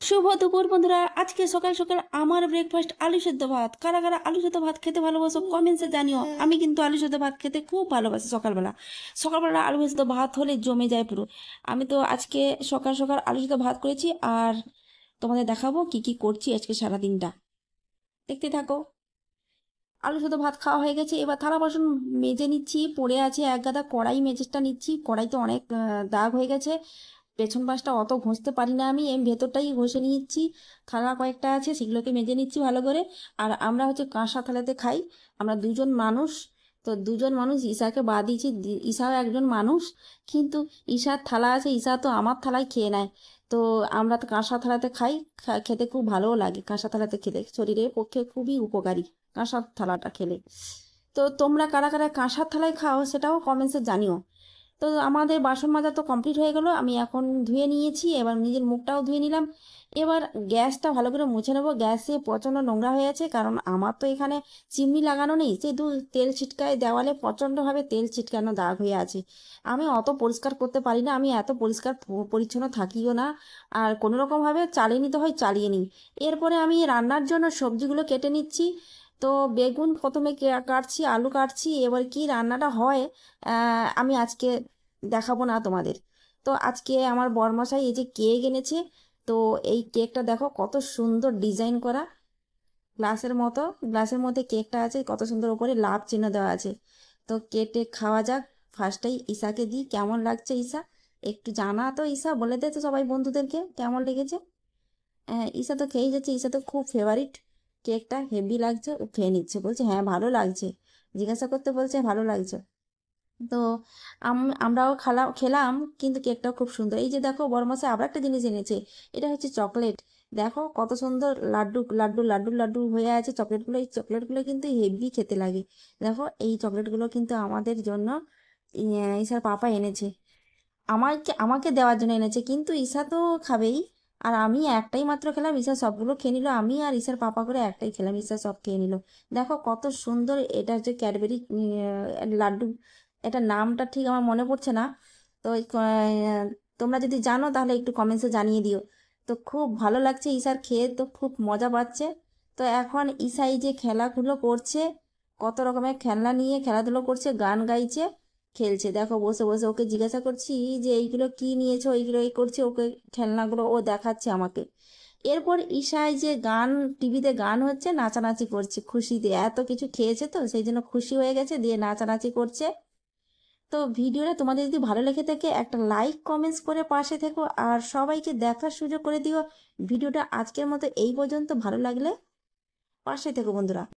শুভ দুপুর বন্ধুরা। আজকে সকাল সকাল আমার ব্রেকফাস্ট আলু সেদ্ধ ভাত। কারা কারা আলু সেদ্ধ ভাত খেতে ভালোবাসো কমেন্টসে জানিও। আমি কিন্তু আলু সেদ্ধ ভাত খেতে খুব ভালোবাসি। সকালবেলা সকালবেলা আলু সেদ্ধ ভাত হলে জমে যায় পুরো। আমি তো আজকে সকাল সকাল আলু সেদ্ধ ভাত করেছি, আর তোমাদের দেখাবো কি কি করছি আজকে সারাদিনটা। দেখতে থাকো। আলু সেদ্ধ ভাত খাওয়া হয়ে গেছে, এবার থালা বাসন মেজে নিচ্ছি। পড়ে আছে এক গাদা, কড়াই মেজেটা নিচ্ছি। কড়াইতে অনেক দাগ হয়ে গেছে। পেছন পাশটা অত ঘষতে পারি না আমি ভেতরটাই ঘষে নিচ্ছি। থালা কয়েকটা আছে, সেগুলোকে মেজে নিচ্ছি ভালো করে। আর আমরা হচ্ছে কাঁসা থালাতে খাই। আমরা দুজন মানুষ। তো দুজন মানুষ, ঈশাকে বাদ দিয়েছি, ঈশাও একজন মানুষ। কিন্তু ঈশার থালা আছে, ঈশা তো আমার থালায় খেয়ে নেয়। তো আমরা তো কাঁসা থালাতে খাই। খেতে খুব ভালোও লাগে কাঁসা থালাতে খেলে, শরীরের পক্ষে খুবই উপকারী কাঁসার থালাটা খেলে। তো তোমরা কারা কারা কাঁসার থালায় খাও সেটাও কমেন্টসে জানিও। তো আমাদের বাসন মাজা তো কমপ্লিট হয়ে গেল, আমি এখন ধুয়ে নিয়েছি, এবার নিজের মুখটাও ধুয়ে নিলাম। এবার গ্যাসটা ভালো করে মুছে নেবো। গ্যাসে প্রচণ্ড নোংরা হয়ে আছে, কারণ আমার তো এখানে চিমনি লাগানো নেই, যে তেল ছিটকায়, দেওয়ালে প্রচণ্ডভাবে তেল ছিটকানো দাগ হয়ে আছে। আমি অত পরিষ্কার করতে পারি না, আমি এত পরিষ্কার পরিচ্ছন্ন থাকিও না। আর কোনো রকমভাবে চালিয়ে নিতে হয়, চালিয়ে নিই। এরপরে আমি রান্নার জন্য সবজিগুলো কেটে নিচ্ছি। তো বেগুন প্রথমে কাটছি, আলু কাটছি। এবার কি রান্নাটা হয় আমি আজকে দেখাবো না তোমাদের। তো আজকে আমার বরমশাই এই যে কেক এনেছে। তো এই কেকটা দেখো কত সুন্দর ডিজাইন করা, গ্লাসের মতো। গ্লাসের মধ্যে কেকটা আছে, কত সুন্দর উপরে লাভ চিহ্ন দেওয়া আছে। তো কেটে খাওয়া যাক। ফার্স্টেই ঈশাকে দিই, কেমন লাগছে ঈশা একটু জানা তো। ঈশা বলে দে তো সবাই বন্ধুদেরকে কেমন লেগেছে। হ্যাঁ, ঈশা তো খেয়েই যাচ্ছে, ঈশা তো খুব ফেভারিট। কেকটা হেভি লাগছে, ও খেয়ে নিচ্ছে, বলছে হ্যাঁ ভালো লাগছে। জিজ্ঞাসা করতে বলছে ভালো লাগছে। তো আমরাও খেলাম। কিন্তু কেকটাও খুব সুন্দর। এই যে দেখো বড়মশাই আবার একটা জিনিস এনেছে। এটা হচ্ছে চকলেট। দেখো কত সুন্দর লাড্ডু লাড্ডু লাড্ডু লাড্ডু হয়ে আছে চকলেটগুলো। এই চকলেটগুলো কিন্তু হেভি খেতে লাগে। দেখো এই চকলেটগুলো কিন্তু আমাদের জন্য ঈশার পাপা এনেছে। আমাকে আমাকে দেওয়ার জন্য এনেছে, কিন্তু ঈশা তো খাবেই। আর আমি একটাই মাত্র খেলাম, ঈশা সবগুলো খেয়ে নিল। আমি আর ঈশার পাপা করে একটাই খেলাম, ঈশা সব খেয়ে নিল। দেখো কত সুন্দর। এটা হচ্ছে ক্যাডবেরি লাড্ডু। এটা নামটা ঠিক আমার মনে পড়ছে না। তো তোমরা যদি জানো তাহলে একটু কমেন্টসে জানিয়ে দিও। তো খুব ভালো লাগছে ঈশার খেয়ে, তো খুব মজা পাচ্ছে। তো এখন ঈশা এই যে খেলাধুলো করছে, কত রকমের খেলনা নিয়ে খেলাধুলো করছে, গান গাইছে, খেলছে। দেখো বসে বসে ওকে জিজ্ঞাসা করছি যে এইগুলো কি নিয়েছো, এইগুলো এই করছে ওকে, খেলনাগুলো ও দেখাচ্ছে আমাকে। এরপর ঈশায় যে গান, টিভিতে গান হচ্ছে, নাচানাচি করছে খুশিতে। এত কিছু খেয়েছে তো সেই জন্য খুশি হয়ে গেছে, দিয়ে নাচানাচি করছে। তো ভিডিওটা তোমাদের যদি ভালো লেগে থাকে একটা লাইক কমেন্টস করে পাশে থেকো, আর সবাইকে দেখার সুযোগ করে দিও। ভিডিওটা আজকের মতো এই পর্যন্ত, ভালো লাগলে পাশে থেকো বন্ধুরা।